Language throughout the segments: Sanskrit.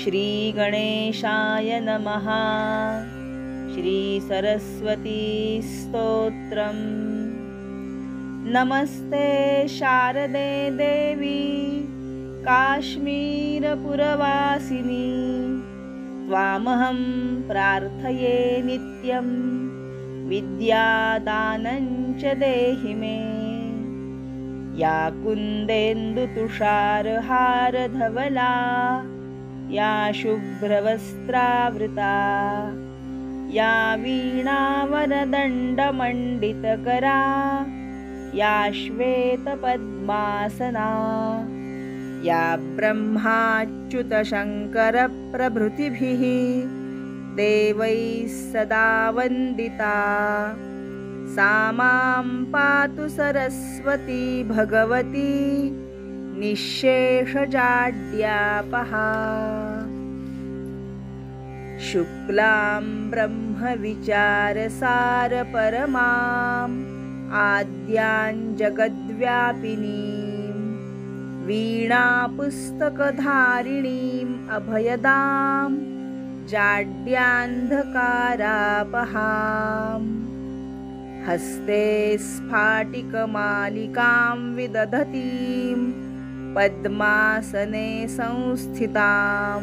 श्री गणेशाय नमः। श्री सरस्वती स्तोत्रम्। नमस्ते शारदे देवी काश्मीरपुरवासिनी, त्वामहं प्रार्थये नित्यं, विद्यादानं च देहि मे। या कुन्देन्दुतुषारहारधवला, या शुभ्रवस्त्रावृता, या वीणावरदण्डमण्डितकरा, या श्वेतपद्मासना, या ब्रह्माच्युतशङ्करप्रभृतिभिः देवैः सदा वन्दिता, सा मां पातु सरस्वती भगवती निःशेषजाड्यापहा। शुक्लां ब्रह्मविचारसारपरमाम् आद्यां जगद्व्यापिनीं, वीणापुस्तकधारिणीम् अभयदां जाड्यान्धकारापहाम्। हस्ते स्फाटिकमालिकां विदधतीं, पद्मासने संस्थितां,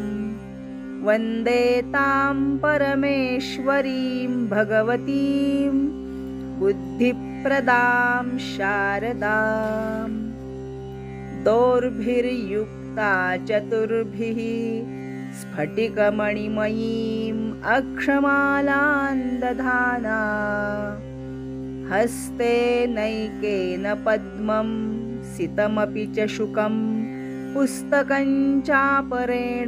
वन्दे तां परमेश्वरीं भगवतीं बुद्धिप्रदां शारदाम्। दोर्भिर्युक्ता चतुर्भिः स्फटिकमणिमयीम् अक्षमालां दधाना, हस्ते नैकेन पद्मं सितमपि च शुकं पुस्तकं चापरेण,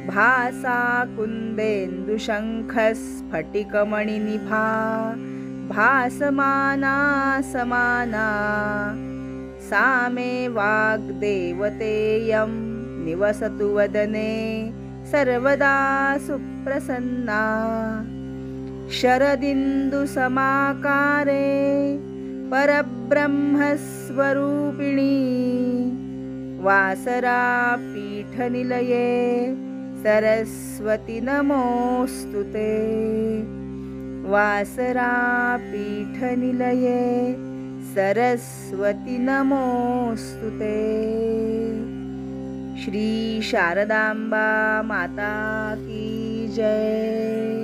भासा कुन्देन्दुशङ्खस्फटिकमणिनिभा भासमाना समाना, सा मे वाग्देवतेयं निवसतु वदने सर्वदा सुप्रसन्ना। शरदिन्दुसमाकारे परब्रह्मस्वरूपिणी, वासरापीठनिलये सरस्वती नमोऽस्तुते। वासरापीठनिलये सरस्वती नमोऽस्तुते। श्री शारदांबा माता की जय।